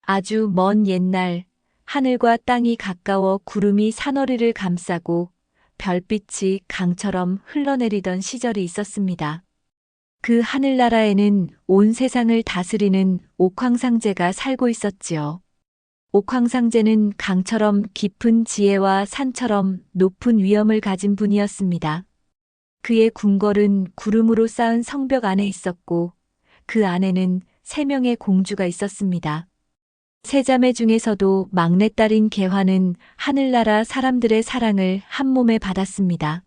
아주 먼 옛날 하늘과 땅이 가까워 구름이 산허리를 감싸고 별빛이 강처럼 흘러내리던 시절이 있었습니다. 그 하늘나라에는 온 세상을 다스리는 옥황상제가 살고 있었지요. 옥황상제는 강처럼 깊은 지혜와 산처럼 높은 위엄을 가진 분이었습니다. 그의 궁궐은 구름으로 쌓은 성벽 안에 있었고 그 안에는 3명의 공주가 있었습니다. 세 자매 중에서도 막내딸인 개화는 하늘나라 사람들의 사랑을 한 몸에 받았습니다.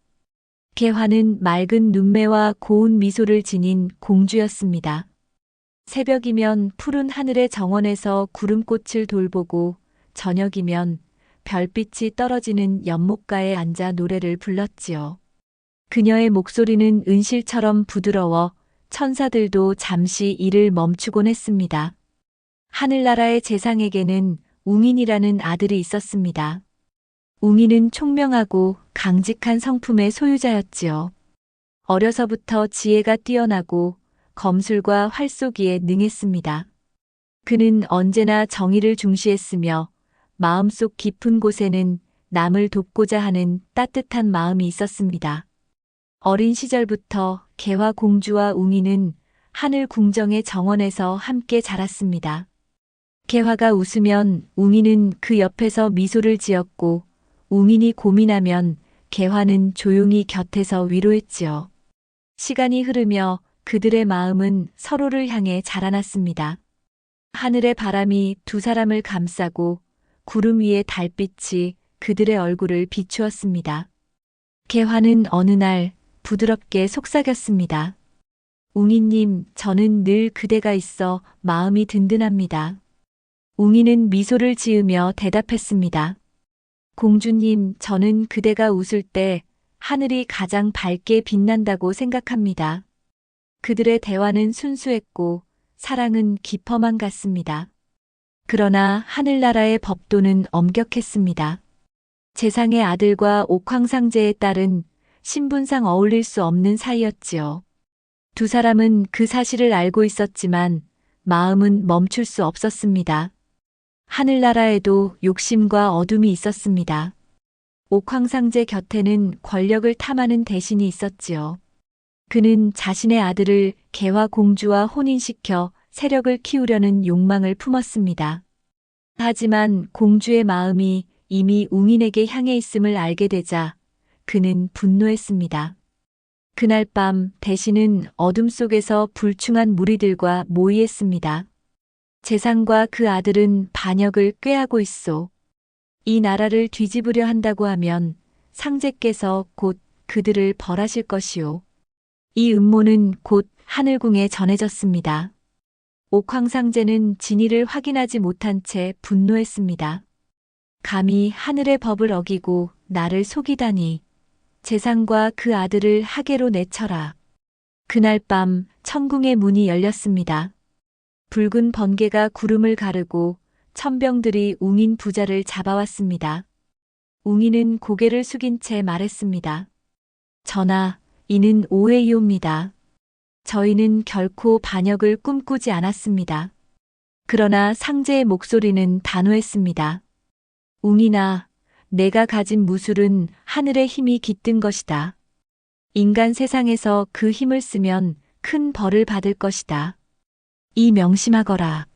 개화는 맑은 눈매와 고운 미소를 지닌 공주였습니다. 새벽이면 푸른 하늘의 정원에서 구름꽃을 돌보고 저녁이면 별빛이 떨어지는 연못가에 앉아 노래를 불렀지요. 그녀의 목소리는 은실처럼 부드러워 천사들도 잠시 일을 멈추곤 했습니다. 하늘나라의 재상에게는 웅인이라는 아들이 있었습니다. 웅인은 총명하고 강직한 성품의 소유자였지요. 어려서부터 지혜가 뛰어나고 검술과 활쏘기에 능했습니다. 그는 언제나 정의를 중시했으며 마음속 깊은 곳에는 남을 돕고자 하는 따뜻한 마음이 있었습니다. 어린 시절부터 개화 공주와 웅인은 하늘 궁정의 정원에서 함께 자랐습니다. 개화가 웃으면 웅이는 그 옆에서 미소를 지었고 웅인이 고민하면 개화는 조용히 곁에서 위로했지요. 시간이 흐르며 그들의 마음은 서로를 향해 자라났습니다. 하늘의 바람이 두 사람을 감싸고 구름 위의 달빛이 그들의 얼굴을 비추었습니다. 개화는 어느 날 부드럽게 속삭였습니다. 웅이님, 저는 늘 그대가 있어 마음이 든든합니다. 웅이는 미소를 지으며 대답했습니다. 공주님, 저는 그대가 웃을 때 하늘이 가장 밝게 빛난다고 생각합니다. 그들의 대화는 순수했고 사랑은 깊어만 갔습니다. 그러나 하늘나라의 법도는 엄격했습니다. 재상의 아들과 옥황상제의 딸은 신분상 어울릴 수 없는 사이였지요. 두 사람은 그 사실을 알고 있었지만 마음은 멈출 수 없었습니다. 하늘나라에도 욕심과 어둠이 있었습니다. 옥황상제 곁에는 권력을 탐하는 대신이 있었지요. 그는 자신의 아들을 개화 공주와 혼인시켜 세력을 키우려는 욕망을 품었습니다. 하지만 공주의 마음이 이미 웅인에게 향해 있음을 알게 되자 그는 분노했습니다. 그날 밤 대신은 어둠 속에서 불충한 무리들과 모의했습니다. 재상과 그 아들은 반역을 꾀하고 있소. 이 나라를 뒤집으려 한다고 하면 상제께서 곧 그들을 벌하실 것이오. 이 음모는 곧 하늘궁에 전해졌습니다. 옥황상제는 진위를 확인하지 못한 채 분노했습니다. 감히 하늘의 법을 어기고 나를 속이다니. 재상과 그 아들을 하계로 내쳐라. 그날 밤 천궁의 문이 열렸습니다. 붉은 번개가 구름을 가르고 천병들이 웅인 부자를 잡아왔습니다. 웅인은 고개를 숙인 채 말했습니다. 전하, 이는 오해이옵니다. 저희는 결코 반역을 꿈꾸지 않았습니다. 그러나 상제의 목소리는 단호했습니다. 웅인아, 내가 가진 무술은 하늘의 힘이 깃든 것이다. 인간 세상에서 그 힘을 쓰면 큰 벌을 받을 것이다. 이 명심하거라.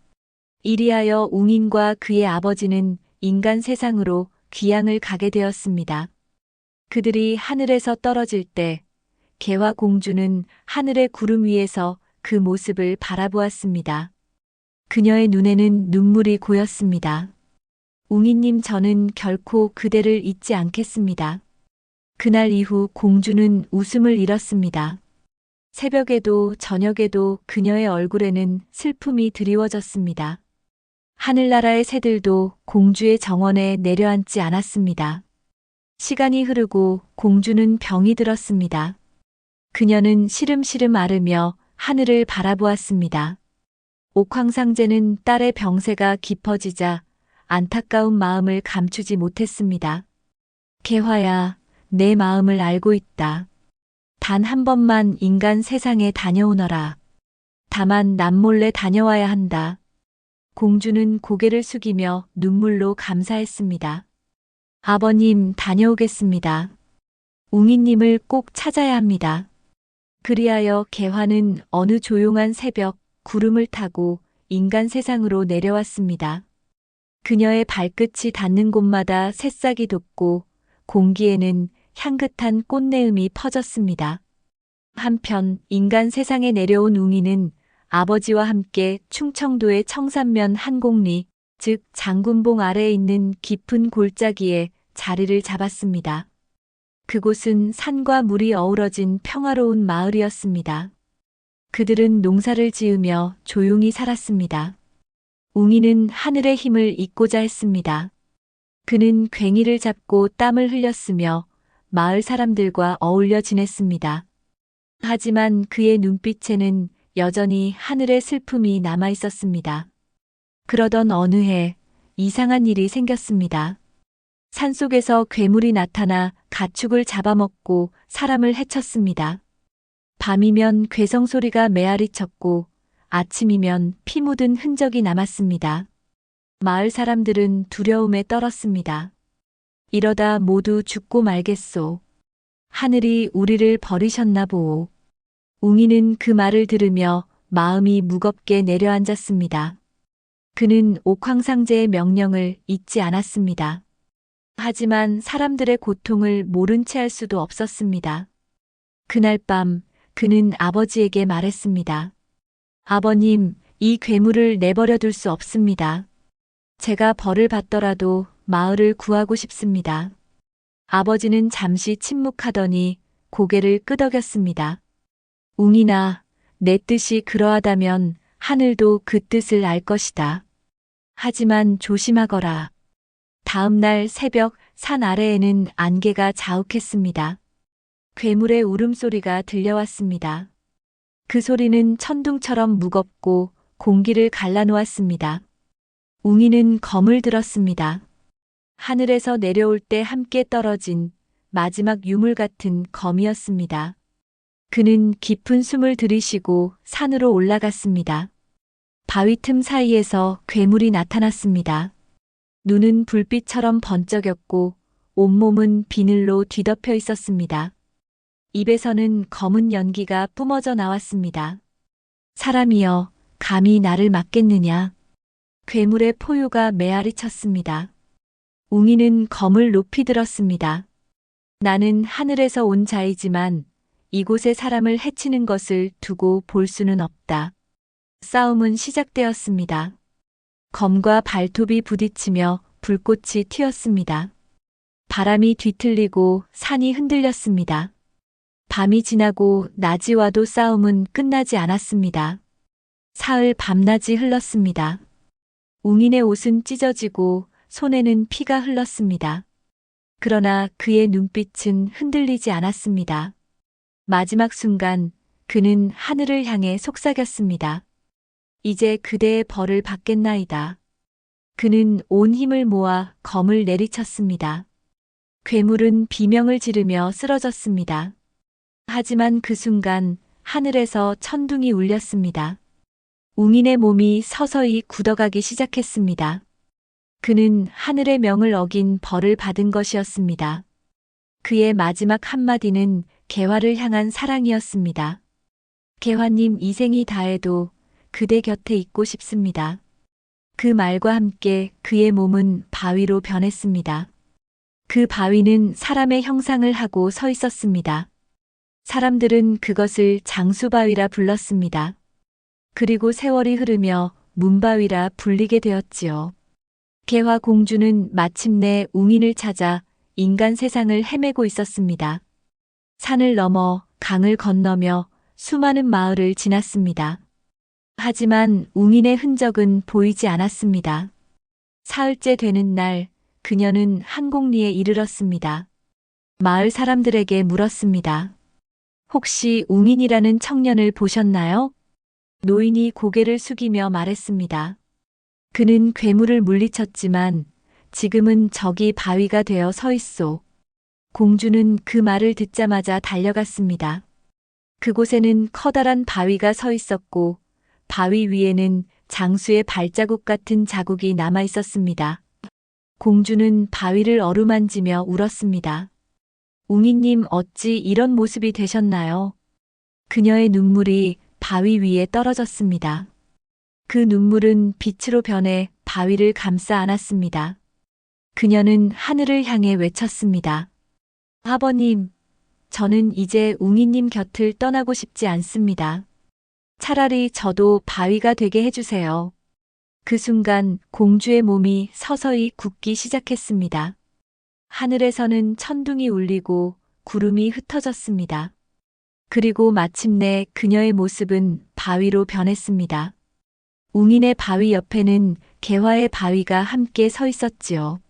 이리하여 웅인과 그의 아버지는 인간 세상으로 귀향을 가게 되었습니다. 그들이 하늘에서 떨어질 때 개화 공주는 하늘의 구름 위에서 그 모습을 바라보았습니다. 그녀의 눈에는 눈물이 고였습니다. 웅이님, 저는 결코 그대를 잊지 않겠습니다. 그날 이후 공주는 웃음을 잃었습니다. 새벽에도 저녁에도 그녀의 얼굴에는 슬픔이 드리워졌습니다. 하늘나라의 새들도 공주의 정원에 내려앉지 않았습니다. 시간이 흐르고 공주는 병이 들었습니다. 그녀는 시름시름 앓으며 하늘을 바라보았습니다. 옥황상제는 딸의 병세가 깊어지자 안타까운 마음을 감추지 못했습니다. 개화야, 내 마음을 알고 있다. 단 한 번만 인간 세상에 다녀오너라. 다만 남몰래 다녀와야 한다. 공주는 고개를 숙이며 눈물로 감사했습니다. 아버님, 다녀오겠습니다. 웅이님을 꼭 찾아야 합니다. 그리하여 개화는 어느 조용한 새벽 구름을 타고 인간 세상으로 내려왔습니다. 그녀의 발끝이 닿는 곳마다 새싹이 돋고 공기에는 향긋한 꽃내음이 퍼졌습니다. 한편 인간 세상에 내려온 웅이는 아버지와 함께 충청도의 청산면 한곡리, 즉 장군봉 아래에 있는 깊은 골짜기에 자리를 잡았습니다. 그곳은 산과 물이 어우러진 평화로운 마을이었습니다. 그들은 농사를 지으며 조용히 살았습니다. 웅이는 하늘의 힘을 잊고자 했습니다. 그는 괭이를 잡고 땀을 흘렸으며 마을 사람들과 어울려 지냈습니다. 하지만 그의 눈빛에는 여전히 하늘의 슬픔이 남아 있었습니다. 그러던 어느 해 이상한 일이 생겼습니다. 산속에서 괴물이 나타나 가축을 잡아먹고 사람을 해쳤습니다. 밤이면 괴성 소리가 메아리쳤고 아침이면 피 묻은 흔적이 남았습니다. 마을 사람들은 두려움에 떨었습니다. 이러다 모두 죽고 말겠소. 하늘이 우리를 버리셨나 보오. 웅이는 그 말을 들으며 마음이 무겁게 내려앉았습니다. 그는 옥황상제의 명령을 잊지 않았습니다. 하지만 사람들의 고통을 모른 채 할 수도 없었습니다. 그날 밤 그는 아버지에게 말했습니다. 아버님, 이 괴물을 내버려 둘 수 없습니다. 제가 벌을 받더라도 마을을 구하고 싶습니다. 아버지는 잠시 침묵하더니 고개를 끄덕였습니다. 웅이나, 내 뜻이 그러하다면 하늘도 그 뜻을 알 것이다. 하지만 조심하거라. 다음 날 새벽 산 아래에는 안개가 자욱했습니다. 괴물의 울음소리가 들려왔습니다. 그 소리는 천둥처럼 무겁고 공기를 갈라놓았습니다. 웅이는 검을 들었습니다. 하늘에서 내려올 때 함께 떨어진 마지막 유물 같은 검이었습니다. 그는 깊은 숨을 들이쉬고 산으로 올라갔습니다. 바위 틈 사이에서 괴물이 나타났습니다. 눈은 불빛처럼 번쩍였고 온몸은 비늘로 뒤덮여 있었습니다. 입에서는 검은 연기가 뿜어져 나왔습니다. 사람이여, 감히 나를 막겠느냐? 괴물의 포효가 메아리 쳤습니다. 웅이는 검을 높이 들었습니다. 나는 하늘에서 온 자이지만 이곳의 사람을 해치는 것을 두고 볼 수는 없다. 싸움은 시작되었습니다. 검과 발톱이 부딪히며 불꽃이 튀었습니다. 바람이 뒤틀리고 산이 흔들렸습니다. 밤이 지나고 낮이 와도 싸움은 끝나지 않았습니다. 사흘 밤낮이 흘렀습니다. 웅인의 옷은 찢어지고 손에는 피가 흘렀습니다. 그러나 그의 눈빛은 흔들리지 않았습니다. 마지막 순간 그는 하늘을 향해 속삭였습니다. 이제 그대의 벌을 받겠나이다. 그는 온 힘을 모아 검을 내리쳤습니다. 괴물은 비명을 지르며 쓰러졌습니다. 하지만 그 순간 하늘에서 천둥이 울렸습니다. 웅인의 몸이 서서히 굳어가기 시작했습니다. 그는 하늘의 명을 어긴 벌을 받은 것이었습니다. 그의 마지막 한마디는 개화를 향한 사랑이었습니다. 개화님, 이 생이 다해도 그대 곁에 있고 싶습니다. 그 말과 함께 그의 몸은 바위로 변했습니다. 그 바위는 사람의 형상을 하고 서 있었습니다. 사람들은 그것을 장수바위라 불렀습니다. 그리고 세월이 흐르며 문바위라 불리게 되었지요. 개화 공주는 마침내 웅인을 찾아 인간 세상을 헤매고 있었습니다. 산을 넘어 강을 건너며 수많은 마을을 지났습니다. 하지만 웅인의 흔적은 보이지 않았습니다. 사흘째 되는 날 그녀는 한곡리에 이르렀습니다. 마을 사람들에게 물었습니다. 혹시 웅인이라는 청년을 보셨나요? 노인이 고개를 숙이며 말했습니다. 그는 괴물을 물리쳤지만 지금은 저기 바위가 되어 서 있소. 공주는 그 말을 듣자마자 달려갔습니다. 그곳에는 커다란 바위가 서 있었고 바위 위에는 장수의 발자국 같은 자국이 남아 있었습니다. 공주는 바위를 어루만지며 울었습니다. 웅이님 어찌 이런 모습이 되셨나요? 그녀의 눈물이 바위 위에 떨어졌습니다. 그 눈물은 빛으로 변해 바위를 감싸 안았습니다. 그녀는 하늘을 향해 외쳤습니다. 아버님, 저는 이제 웅이님 곁을 떠나고 싶지 않습니다. 차라리 저도 바위가 되게 해주세요. 그 순간 공주의 몸이 서서히 굳기 시작했습니다. 하늘에서는 천둥이 울리고 구름이 흩어졌습니다. 그리고 마침내 그녀의 모습은 바위로 변했습니다. 웅인의 바위 옆에는 개화의 바위가 함께 서 있었지요.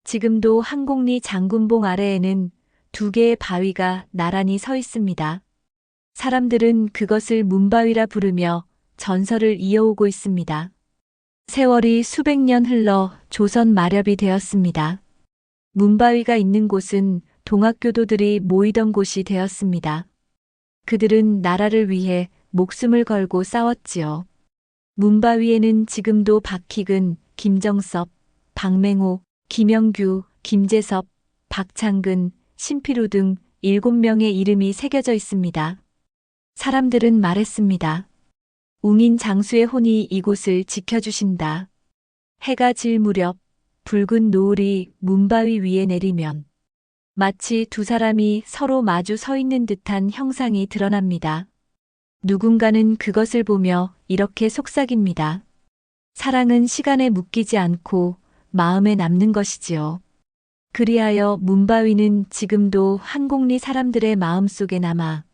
지금도 항공리 장군봉 아래에는 두 개의 바위가 나란히 서 있습니다. 사람들은 그것을 문바위라 부르며 전설을 이어오고 있습니다. 세월이 수백 년 흘러 조선 마렵이 되었습니다. 문바위가 있는 곳은 동학교도들이 모이던 곳이 되었습니다. 그들은 나라를 위해 목숨을 걸고 싸웠지요. 문바위에는 지금도 박희근, 김정섭, 박맹호, 김영규, 김재섭, 박창근, 신필우 등 7명의 이름이 새겨져 있습니다. 사람들은 말했습니다. 웅인 장수의 혼이 이곳을 지켜주신다. 해가 질 무렵 붉은 노을이 문바위 위에 내리면 마치 두 사람이 서로 마주 서 있는 듯한 형상이 드러납니다. 누군가는 그것을 보며 이렇게 속삭입니다. 사랑은 시간에 묶이지 않고 마음에 남는 것이지요. 그리하여 문바위는 지금도 항공리 사람들의 마음속에 남아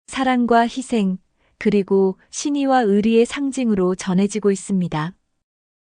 사랑과 희생, 그리고 신의와 의리의 상징으로 전해지고 있습니다.